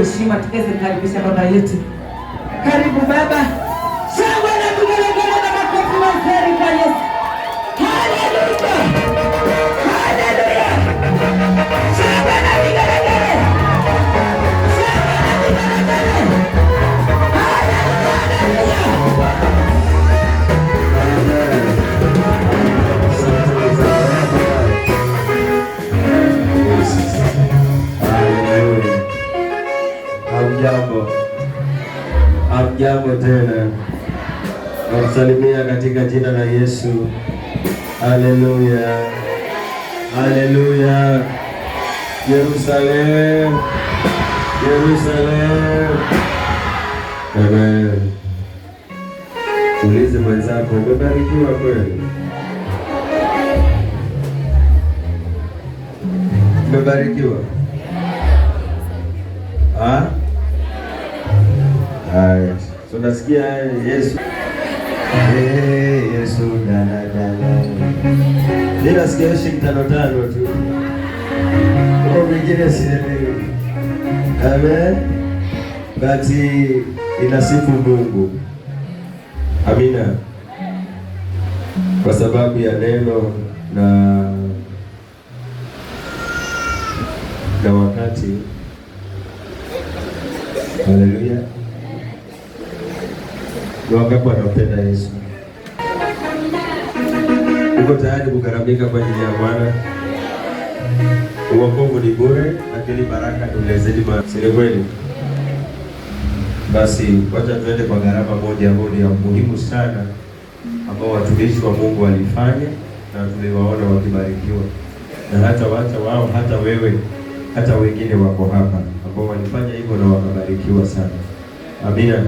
heshima tuweze kukaribisha baba yetu. Karibu baba. Shangwe na vigelegele na makofi mazuri kwa Yesu. Haleluya. Haleluya. Shangwe na vigelegele. Shangwe na vigelegele. Haleluya. Hamjambo tena. Nakusalimia katika jina la Yesu. Haleluya. Haleluya. Yerusalemu. Yerusalemu. Amen. Ulize mwenzako, umebarikiwa kweli? Umebarikiwa? Haya, so nasikia Yesu. Yesu dala. Ninasikia 5 tu. Kwa vingine sielewi. Amen. Basi inasifu Mungu. Amina. Kwa sababu ya neno na wakati. Haleluya. Ni wangapi wanampenda Yesu? Uko tayari kugaramika kwa ajili ya Bwana? Wokovu ni bure, lakini baraka tulezeni si kweli? Basi wacha tuende kwa gharama moja ambayo ni ya muhimu sana, ambao watumishi wa Mungu walifanya na tuliwaona wakibarikiwa, na hata wao, hata wewe, hata wengine wako hapa ambao walifanya hivyo na wakabarikiwa sana. Amina.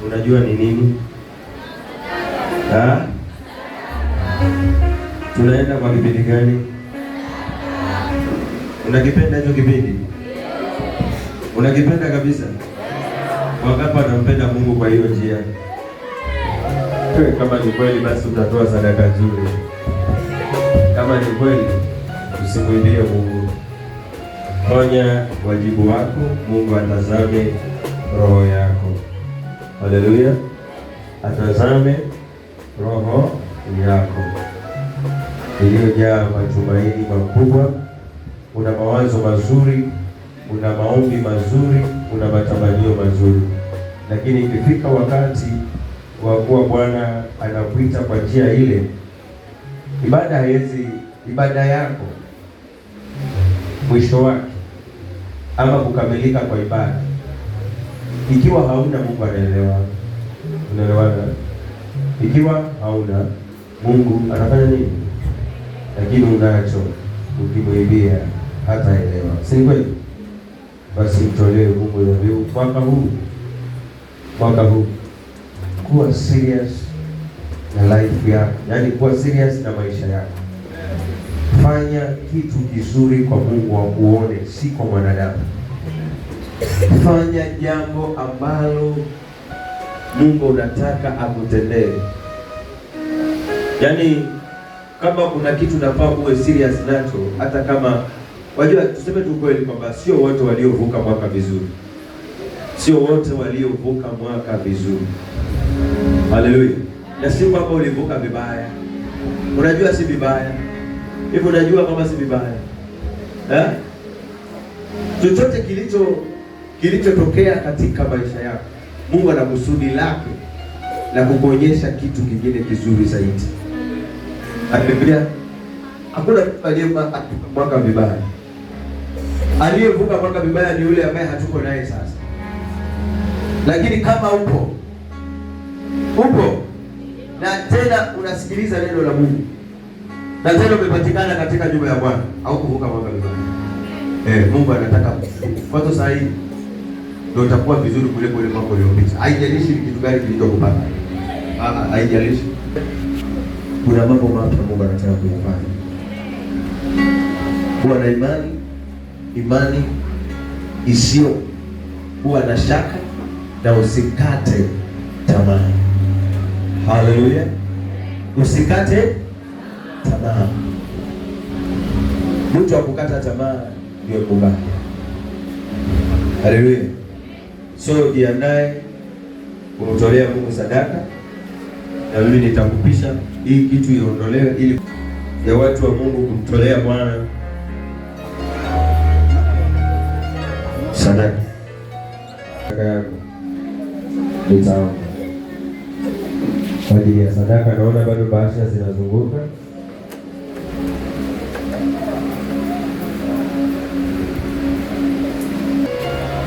Unajua ni nini? Tunaenda kwa kipindi gani? Unakipenda hicho kipindi? Unakipenda kabisa? Wangapi wanampenda Mungu kwa hiyo njia? Kama ni kweli basi utatoa sadaka nzuri. Kama ni kweli usimwibie Mungu. Fanya wajibu wako, Mungu atazame roho yako. Haleluya. Atazame roho yako iliyojaa matumaini makubwa. Una mawazo mazuri, una maombi mazuri, una matamanio mazuri, lakini ikifika wakati wa kuwa Bwana anakuita kwa njia ile, ibada yako mwisho wake ama kukamilika kwa ibada, ikiwa hauna Mungu anaelewa. Unaelewana? Ikiwa hauna Mungu anafanya nini? Lakini unacho, ukimwibia hata elewa. Si kweli? Basi mtolee Mungu dhabihu mwaka huu. Kuwa serious na life yako, yaani kuwa serious na maisha yako. Fanya kitu kizuri kwa Mungu akuone, si kwa mwanadamu. Fanya jambo ambalo Mungu unataka akutendee. Yaani kama kuna kitu nafaa uwe serious nacho, hata kama wajua, tuseme tu kweli kwamba sio wote waliovuka mwaka vizuri. Sio wote waliovuka mwaka vizuri. Haleluya. Na si kwamba ulivuka vibaya. Unajua si vibaya. Hivi unajua kama si vibaya. Chochote kilichotokea katika maisha yako, Mungu ana kusudi lake la kukuonyesha kitu kingine kizuri zaidi. Biblia hakuna aliyevuka mwaka vibaya. Aliyevuka mwaka vibaya ni yule ambaye hatuko naye sasa. Lakini kama upo na tena unasikiliza neno la Mungu, na tena umepatikana katika nyumba ya Bwana, au kuvuka mwaka vibaya. Mungu anataka kwa sasa hivi ndio utakuwa vizuri kuliko ile mwaka uliopita. Haijalishi kitu gani kilichokupata. Haijalishi. Kuna mambo mapya Mungu anataka kuyafanya. Kuwa na imani isiyo kuwa na shaka, na usikate tamaa. Haleluya. Usikate tamaa. Mtu akukata tamaa ndio kubaya. Haleluya. So jiandae kumtolea Mungu sadaka, na mimi nitakupisha hii kitu iondolewe, ili ya watu wa Mungu kumtolea Bwana sadaka yako. Nitaomba kwa ajili ya sadaka. Naona bado bahasha zinazunguka.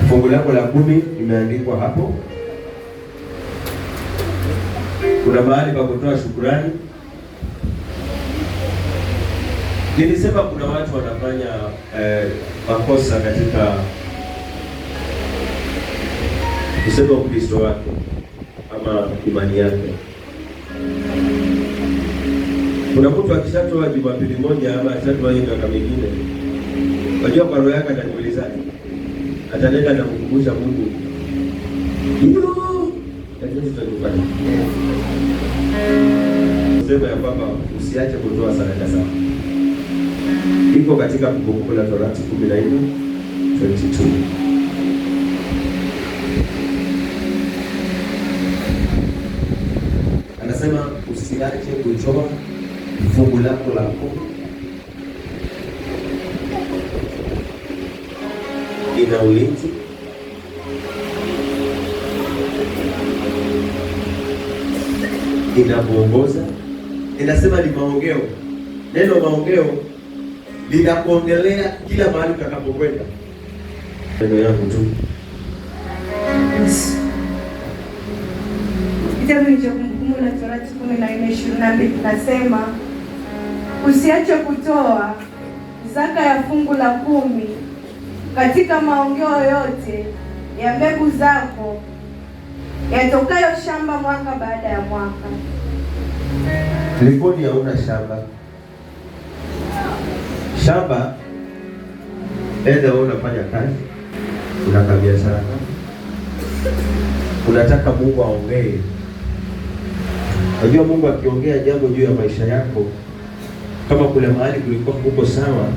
Fungu lako la 10 limeandikwa hapo. Kuna mahali pa kutoa shukrani. Nilisema kuna watu wanafanya makosa katika kusema Ukristo wake ama imani yake. Kuna mtu akishatoa Jumapili moja ama akishatoa hiyo miaka mingine, unajua kwa roho yake ataniulizaje? Atanenda na kukumbusha Mungu hiyo lakini tutakufanya. Sema ya kwamba usiache kutoa sadaka zako. Iko katika Kumbukumbu la Torati 14:22. Anasema usiache kutoa fungu lako la 10. Ina ulinzi, inakuongoza. Inasema ni maongeo. Neno maongeo linakuongelea kila mahali utakapokwenda. Neno yangu tu. Kitabu cha Kumbukumbu la Torati 14:22 tunasema usiache kutoa zaka ya fungu la 10 katika maongeo yote ya mbegu zako yatokayo shamba mwaka baada ya mwaka. Likoni hauna shamba. Shamba enda unafanya kazi, unaka biashara, unataka Mungu aongee. Unajua Mungu akiongea jambo juu ya maisha yako, kama kule mahali kulikuwa huko sawa,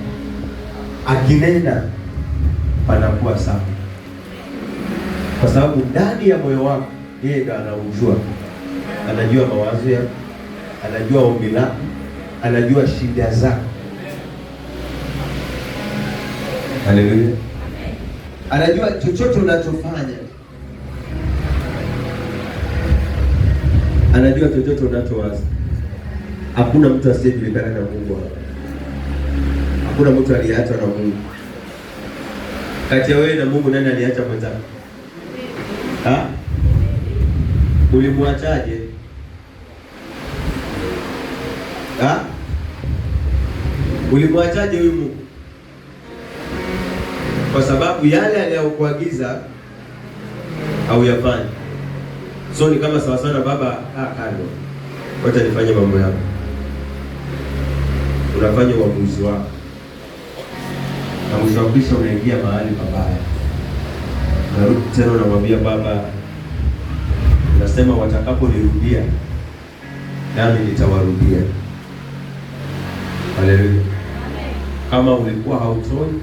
akinena panakuwa sawa, kwa sababu ndani ya moyo wako yeye ndo anaujua. Anajua mawazo yako, anajua ombi lako, anajua shida zako. Haleluya. Anajua chochote unachofanya, anajua chochote unachowaza. Hakuna mtu asiyejulikana na Mungu. Hakuna mtu aliyeachwa na Mungu. Kati ya wewe na Mungu, nani aliacha mwenzako? Ulimwachaje? Ulimwachaje huyu Mungu? Kwa sababu yale aliyokuagiza au yafanye. So ni kama sawa sana baba, kando, wacha nifanye mambo yangu. Unafanya uamuzi wako, na mwisho wa kisha unaingia mahali pabaya. Narudi tena unamwambia baba, unasema watakaponirudia nami nitawarudia. Haleluya. Kama ulikuwa hautoi,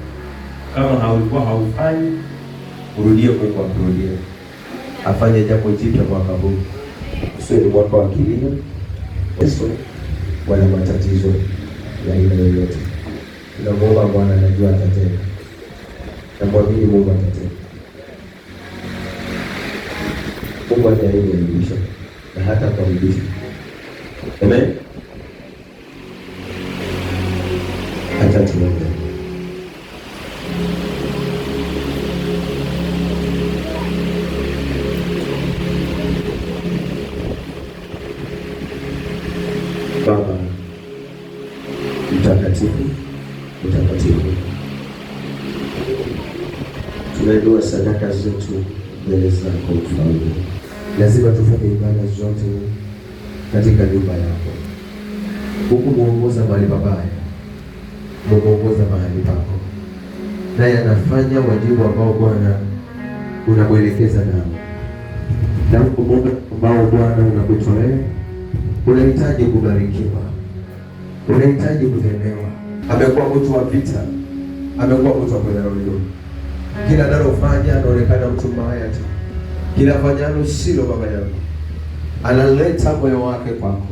kama haulikuwa haufanyi, urudie Mungu akurudie. Afanye jambo jipya mwaka huu. Sio ni mwaka wa kilio. Yesu wala matatizo ya aina yoyote. Tunamuomba Bwana, anajua atatenda. Na mwamini Mungu atatenda. Mungu atairudisha na hata kurudisha. Amen. Hata tuombe. Baba mtakatifu, mtakatifu, tunainua sadaka zetu mbele zako Mfalme. Lazima tufanye ibada zote katika nyumba yako. Huku muongoza mahali pabaya, muongoza mahali pako, naye anafanya wajibu ambao Bwana unamwelekeza nao, na huku muda ambao Bwana unakutolea. Unahitaji kubarikiwa, unahitaji kutendewa. Amekuwa mtu wa vita, amekuwa mtu wa kudharauliwa, Kila analofanya anaonekana mtu mbaya tu. Kila fanyalo silo baba yangu. Analeta moyo wake kwako,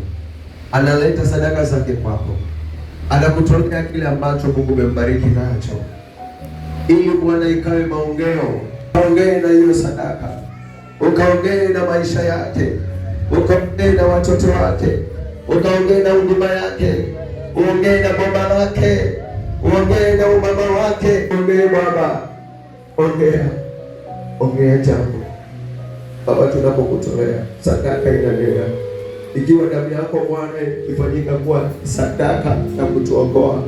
analeta sadaka zake kwako, anakutolea kile ambacho Mungu umembariki nacho, ili Bwana ikawe maongeo. Ukaongee na hiyo sadaka, ukaongee na maisha yake, ukaongee na watoto wake, ukaongee na huduma yake, uongee na baba lake, uongee na umama wake. Ongea Baba, ongea jambo Baba, tunapokutolea sadaka inanena. Ikiwa damu yako Bwana ifanyika kuwa sadaka ya kutuokoa,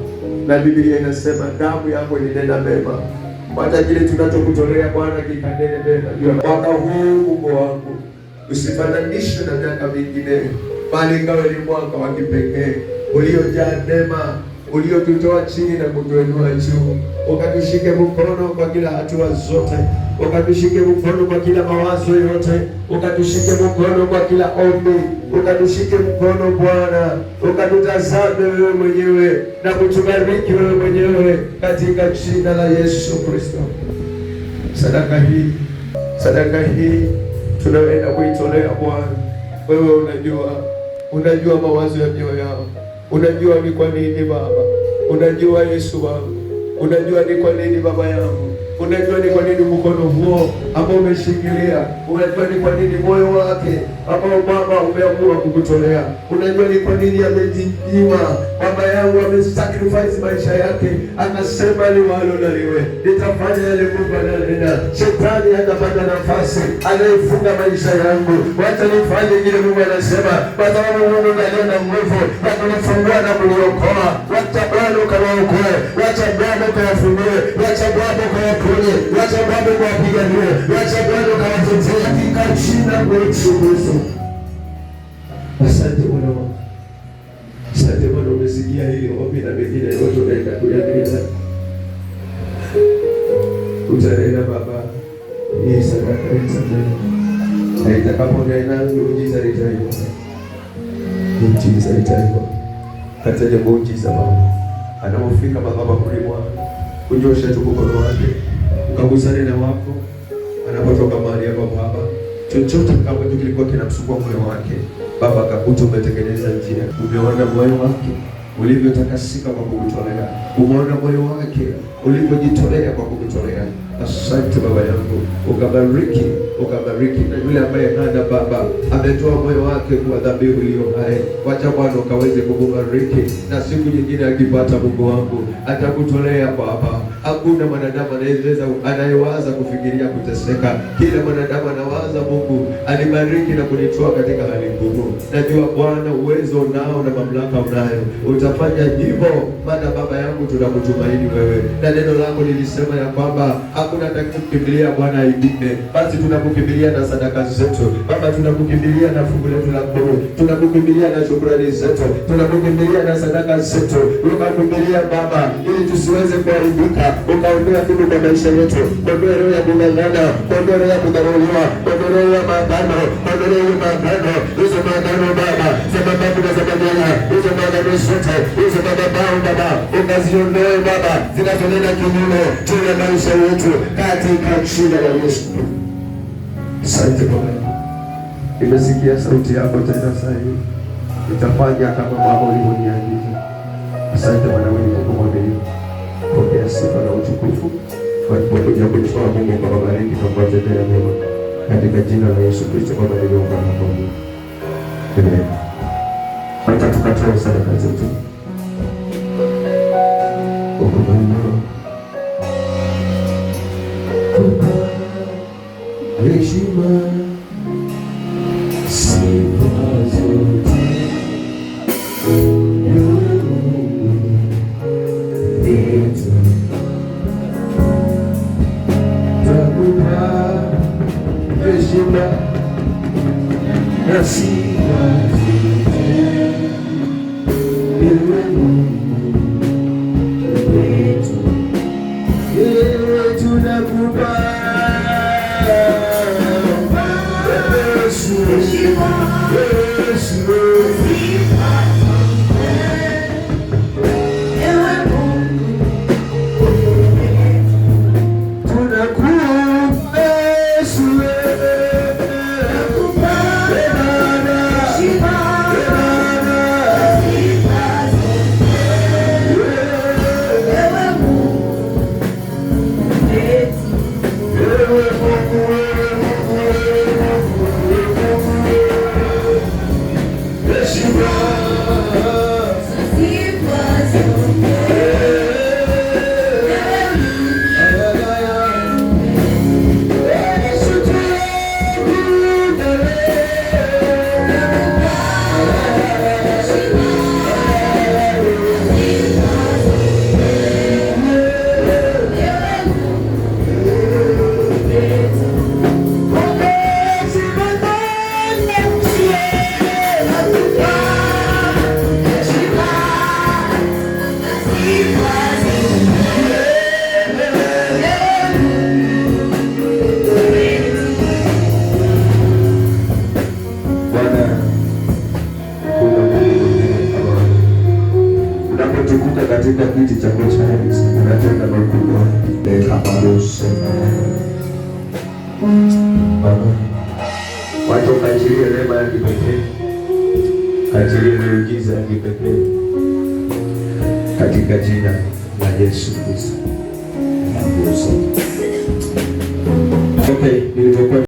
na Biblia inasema damu yako ilinena mema. Hata kile tunachokutolea Bwana kikanene mema. Mwaka huu Mungu wangu usifananishwe na miaka mingine, bali ikawe ni mwaka wa kipekee uliojaa neema, uliotutoa chini na kutuinua juu. Ukatushike mkono kwa kila hatua zote, ukatushike mkono kwa kila mawazo yote, ukatushike mkono kwa kila ombi, ukatushike mkono Bwana, ukatutazame wewe mwenyewe na kutubariki wewe mwenyewe katika jina la Yesu Kristo. Sadaka hii tunaenda kuitolea Bwana. Wewe unajua mawazo ya mioyo yao. Unajua ni kwa nini Baba, unajua Yesu wangu, unajua ni kwa nini Baba yangu, unajua ni kwa nini mkono huo ambao umeshikilia, unajua ni kwa nini moyo wake ambao Baba umeamua kukutolea, unajua ni kwa nini amejinyima. Baba yangu amesacrifice maisha yake, akasema liwalo na liwe, nitafanya yale Mungu ananena. Shetani hatapata nafasi, anayefunga maisha yangu. Wacha nifanye kile Mungu anasema, kwa sababu Mungu ndiye na nguvu ya kunifungua na kuniokoa. Wacha Bwana ukawaokoe, wacha Bwana ukawafungue, wacha Bwana ukawaponye, wacha Bwana ukawapiganie, wacha Bwana ukawatetee katika jina la Yesu Kristo. Asante Bwana wangu. Asante Bwana, umesikia hili ombi na mengine yote unaenda kuyanena. Utanena Baba, hii sadaka itanena. Na itakaponena muujiza itaiva. Muujiza itaiva. Kataja muujiza Baba. Anapofika Baba kule Bwana, kunyosha tu mkono wake, ukagusane na wako. Anapotoka mahali hapo Baba, chochote kama kilikuwa kinamsumbua moyo wake Baba, akakuta umetengeneza njia. Umeona moyo wake ulivyotakasika kwa kukutolea, umeona moyo wake ulivyojitolea kwa kukutolea. Asante Baba yangu, ukabariki na yule ambaye hana Baba, ametoa moyo wake kwa dhabihu iliyo hai. Wacha Bwana ukaweze kukubariki, na siku nyingine akipata Mungu wangu atakutolea Baba. Hakuna mwanadamu anayewaza kufikiria kuteseka. Kila mwanadamu anawaza Mungu alibariki na kunitoa katika hali ngumu. Najua Bwana uwezo unao na mamlaka unayo, utafanya hivyo, maana Baba yangu tunakutumaini wewe, na neno lako lilisema ya kwamba hakuna atakayekukimbilia Bwana aibike. Basi tunakukimbilia na sadaka zetu Baba, tunakukimbilia na fungu letu la kumi, tunakukimbilia na shukrani zetu, tunakukimbilia na sadaka zetu. Ukakimbilia Baba ili tusiweze kuharibika, ukaondoa kitu kwa maisha yetu, kuondoa roho ya kung'ang'ana, kuondoa roho ya kudharauliwa, kuondoa roho ya maagano, kuondoa roho ya maagano. Hizo maagano Baba, sababu na sababia hizo maagano zote, hizo madhabahu Baba, ukaziondoe Baba, zinazonena kinyume juu ya maisha yetu katika jina la Yesu. Asante Baba, nimesikia sauti yako tena sasa hivi, nitafanya kama Baba ulivyoniagiza. Asante Bwana wewe kwa mwaminifu. Pokea sifa na utukufu kwa kuja kutoa Mungu kwa bariki na kwa tendo ya mema katika jina la Yesu Kristo Baba niliomba na kuamini. Amen. Wacha tukatoe sadaka zetu. Heshima sifa zote Inuka katika kiti chako cha enzi, unatenda makubwa. Kababose. Wacha ukaachilie neema ya kipekee, kaachilie miujiza ya kipekee katika jina la Yesu Kristo. Okay, nilivyokuwa